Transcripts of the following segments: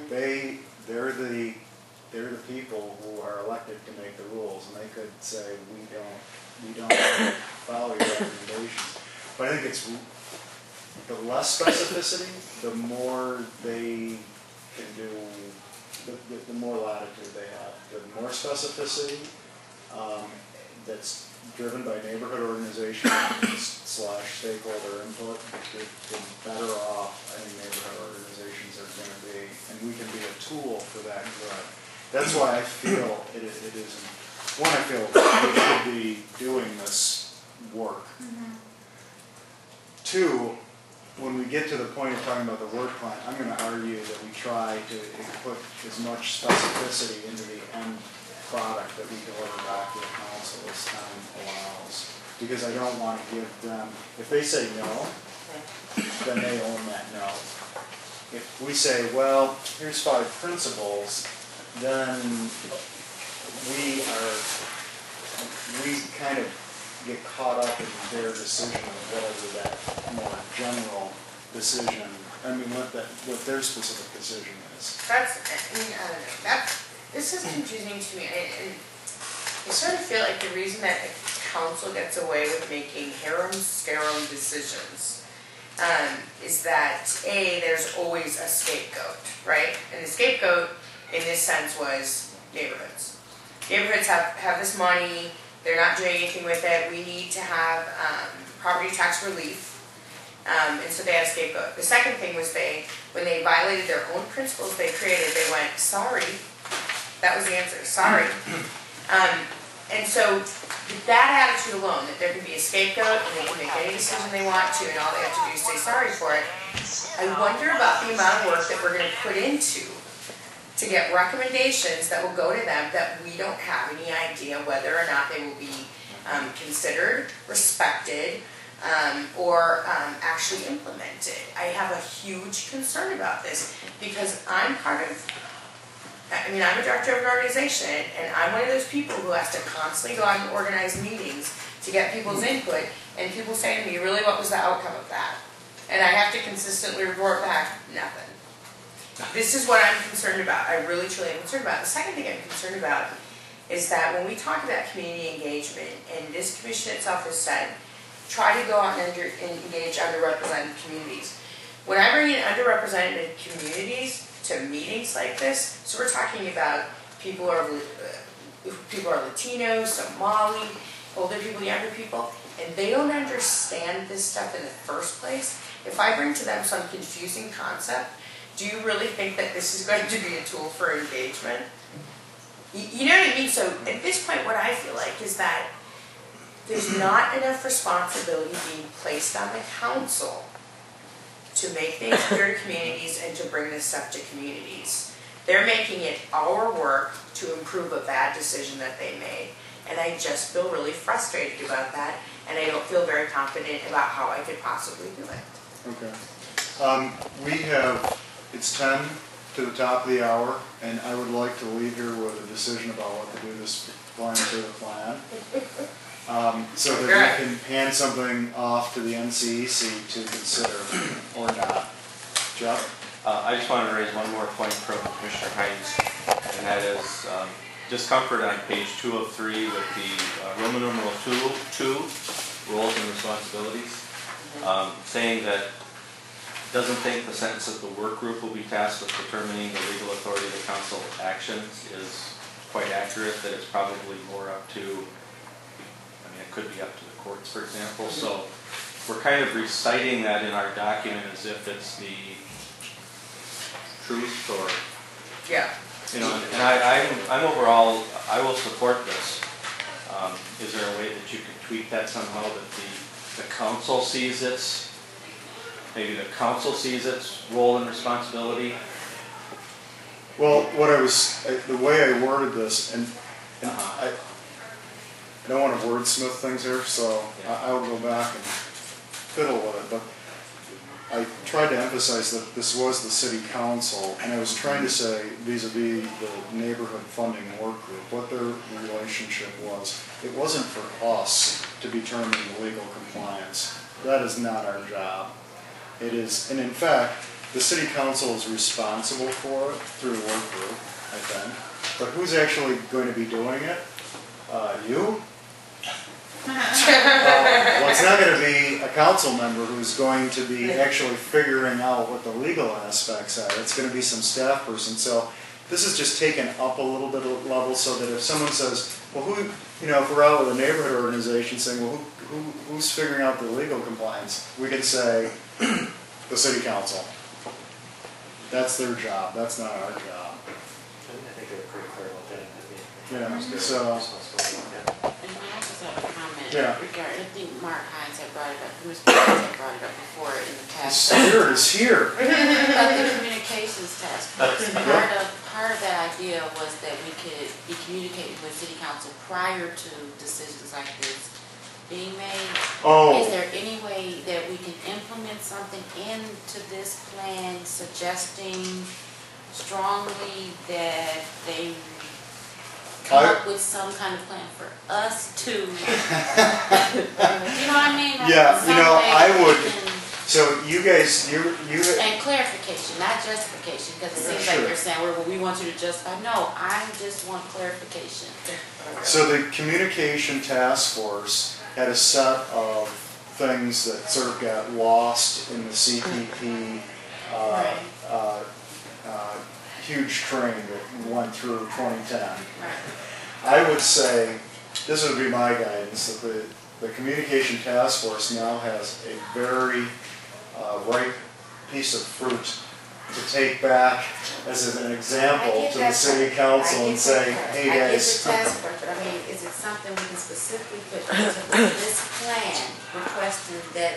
They're the people who are elected to make the rules, and they could say we don't follow your recommendations. But I think it's the less specificity, the more they can do, the more latitude they have. The more specificity that's driven by neighborhood organization / stakeholder input, the better off I think neighborhood organizations are going to be, and we can be a tool for that good. That's why I feel it isn't. One, I feel we should be doing this work. Two, when we get to the point of talking about the work plan, I'm going to argue that we try to put as much specificity into the end product that we deliver back to the council as time allows. Because I don't want to give them, if they say no, then they own that no. If we say, well, here's 5 principles, then we kind of get caught up in their decision of whatever that more general decision, what their specific decision is. That's, I don't know, this is confusing to me. I sort of feel like the reason that the council gets away with making harem-scarum decisions is that, A, there's always a scapegoat, right? And the scapegoat, in this sense, was neighborhoods. Neighborhoods have this money, they're not doing anything with it, we need to have property tax relief, and so they had a scapegoat. The second thing was when they violated their own principles they created, they went, sorry, that was the answer, sorry. And so that attitude alone, that there can be a scapegoat and they can make any decision they want to and all they have to do is say sorry for it, I wonder about the amount of work that we're going to put into to get recommendations that will go to them that we don't have any idea whether or not they will be considered, respected, or actually implemented. I have a huge concern about this because I'm I'm a director of an organization and I'm one of those people who has to constantly go out and organize meetings to get people's input, and people say to me, really, what was the outcome of that? And I have to consistently report back, nothing. This is what I'm concerned about. I really, truly am concerned about. The second thing I'm concerned about is that when we talk about community engagement, and this commission itself has said, try to go out and engage underrepresented communities. When I bring in underrepresented communities to meetings like this, so we're talking about people who are Latino, Somali, older people, younger people, and they don't understand this stuff in the first place. If I bring to them some confusing concept, do you really think that this is going to be a tool for engagement? You know what I mean? So at this point, what I feel like is that there's not enough responsibility being placed on the council to make things clear to communities and to bring this stuff to communities. They're making it our work to improve a bad decision that they made. And I just feel really frustrated about that, and I don't feel very confident about how I could possibly do it. Okay. It's 10 to the top of the hour, and I would like to leave here with a decision about what to do this plan to the plan. So that we can hand something off to the NCEC to consider or not. Jeff? I just wanted to raise one more point from Commissioner Hines, and that is discomfort on page 203 with the Roman numeral 2, roles and responsibilities, saying that doesn't think the sentence that the work group will be tasked with determining the legal authority of the council actions is quite accurate, that it's probably more up to, it could be up to the courts, for example. So we're kind of reciting that in our document as if it's the truth, or and I'm overall, I will support this. Is there a way that you can tweak that somehow, that the council sees its role and responsibility? Well, the way I worded this, and I don't want to wordsmith things here, so I will go back and fiddle with it, but I tried to emphasize that this was the city council, and I was trying to say vis-a-vis the neighborhood funding work group, what their relationship was. It wasn't for us to determine the legal compliance. That is not our job. It is, and in fact, the city council is responsible for it through the work group, I think. But who's actually going to be doing it? You? Well, it's not going to be a council member who's going to be actually figuring out what the legal aspects are. It's going to be some staff person. So this is just taken up a little bit of level so that if someone says, well, who, if we're out with a neighborhood organization saying, well, who's figuring out the legal compliance? We can say, the city council. That's their job. That's not our job. I think they were pretty clear about that. So. And I also have a comment Yeah. regarding, I think Mark Hines had brought it up, Mr. Hines had brought it up before in the The past. spirit is here. About the communications task force. Part of that idea was that we could be communicating with city council prior to decisions like this being made. Oh. Is there any way that we can implement something into this plan suggesting strongly that they come up with some kind of plan for us to, do you know what I mean? Like Yeah, some way I we would. can- So you guys, you. And clarification, not justification, because it seems Sure. like you're saying, well, we want you to justify. No, I just want clarification. So the communication task force had a set of things that sort of got lost in the CPP Right. huge train that went through 2010. Right. I would say, this would be my guidance, that the communication task force now has a very ripe piece of fruit to take back as an example to the city council and say, hey I get guys. the task force, but I mean, is it something we can specifically put into this plan requesting that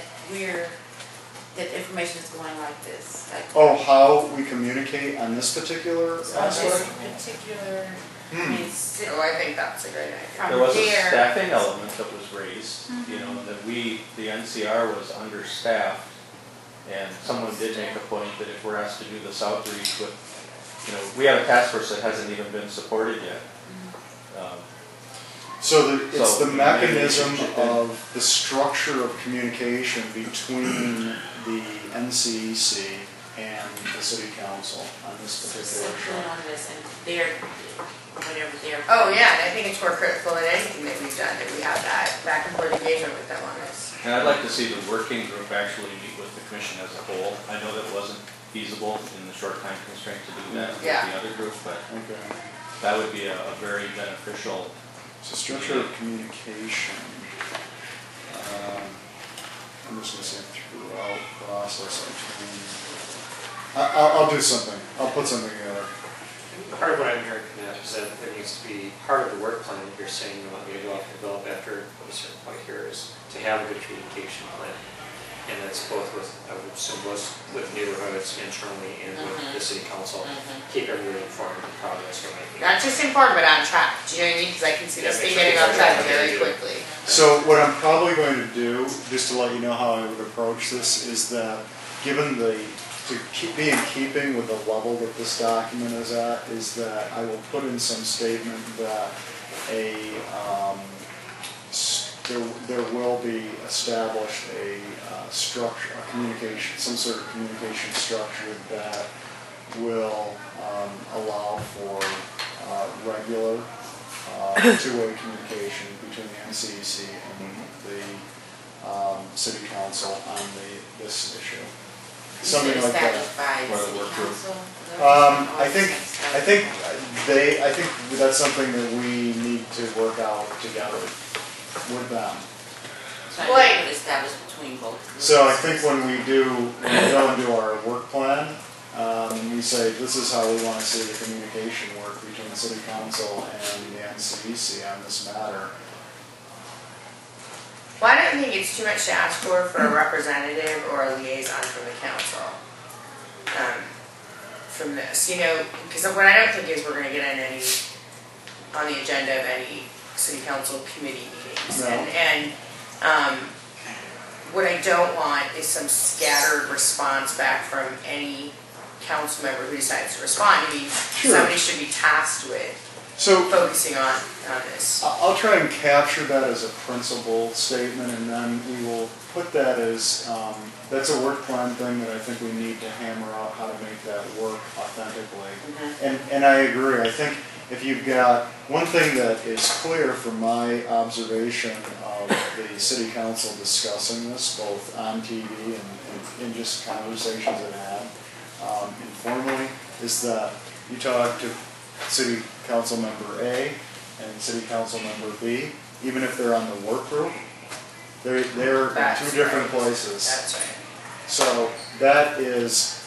that information is going like this? Like, Oh, how we communicate on this particular on this aspect? particular, I mean, Oh, I think that's a great idea. from There was a there- staffing element that was raised, that the NCR was understaffed. And someone did make a point that if we're asked to do this outreach with, we have a task force that hasn't even been supported yet. So it's So the maybe mechanism we should chip in. of the structure of communication between the NCEC and the city council on this particular specifically issue. on this and their, whatever their. Oh, yeah, and I think it's more critical than anything that we've done, that we have that back and forth engagement with them on this. And I'd like to see the working group actually meet with the commission as a whole. I know that wasn't feasible in the short time constraint to do that with Yeah. the other group, but Okay. that would be a very beneficial. So structure of communication. I'm just gonna say throughout process between. I'll do something. I'll put something together. Part of what I'm hearing from that is that there needs to be, part of the work plan that you're saying you want me to go off and develop after a certain point here is to have a good communication plan. And that's both with, I would assume, both with neighborhoods internally and with the city council. Keep everybody informed of the progress we're making. Not just informed, but on track, do you know what I mean? Because I can see this thing getting on track very quickly. So what I'm probably going to do, just to let you know how I would approach this, is that given be in keeping with the level that this document is at, is that I will put in some statement that there will be established a structure, a communication, some sort of communication structure that will allow for regular two-way communication between the NCEC and the city council on this issue. Something like that. Established by Or the city work group. council? I think that's something that we need to work out together with them. So Like- I would establish between both. So I think when we go and do our work plan, we say this is how we want to see the communication work between the city council and the NCEC on this matter. Well, I don't think it's too much to ask for a representative or a liaison from the council. From this, because what I don't think is we're gonna get on the agenda of any city council committee meetings. No. And what I don't want is some scattered response back from any council member who decides to respond. I mean, Sure. somebody should be tasked with So focusing on this. I'll try and capture that as a principle statement, and then we will put that as, that's a work plan thing that I think we need to hammer out how to make that work authentically. And I agree. I think if you've got, one thing that is clear from my observation of the city council discussing this, both on TV and in just conversations it had informally, is that you talk to city council member A and city council member B, even if they're on the work group, they're in two different places. That's right. So that is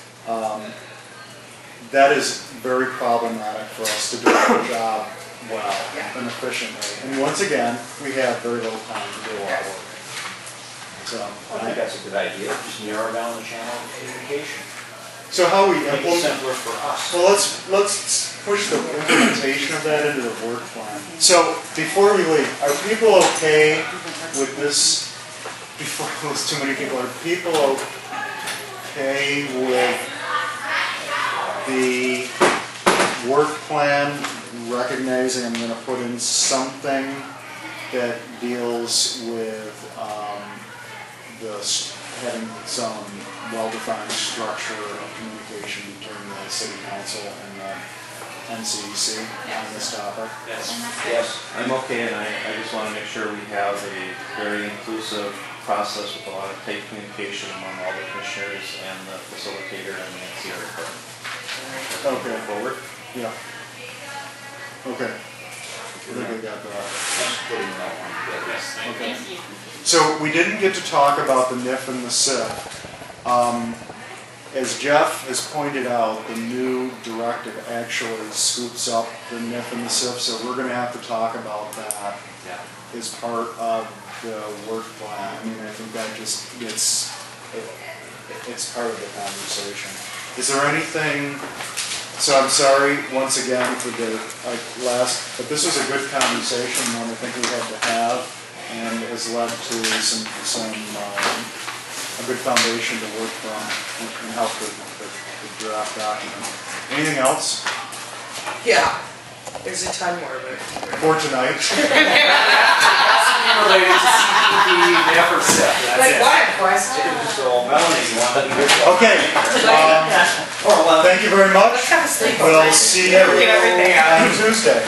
very problematic for us to do our job well and efficiently. And once again, we have very little time to do our work. So I think that's a good idea, just narrow down the channel of communication. So how we Make it implement, simpler for us. well, let's push the implementation of that into the work plan. So before we leave, are people okay with this? Before there's too many people, are people okay with the work plan recognizing I'm going to put in something that deals with having some well-defined structure of communication between the city council and the NCEC on this topic? Yes. I'm okay, and I just want to make sure we have a very inclusive process with a lot of tight communication among all the commissioners and the facilitator and the NCR department. Okay. Forward. Yeah. Okay. I think I got that. Thanks for putting that one together. Okay. Thank you. So we didn't get to talk about the NIF and the SIP. As Jeff has pointed out, the new directive actually scoops up the NIF and the SIP, so we're going to have to talk about that as part of the work plan. I mean, I think that just gets, it's part of the conversation. Is there anything, so I'm sorry once again for the last, but this was a good conversation, one I think we had to have, and has led to a good foundation to work from and help the draft document. Anything else Yeah, there's a ton more, but. for tonight? Related to CPP, never said, that's Like, it. what a question. So Melanie, you want to do Okay, thank you very much. Let's have a sleep. We'll see you Get everything out. on Tuesday.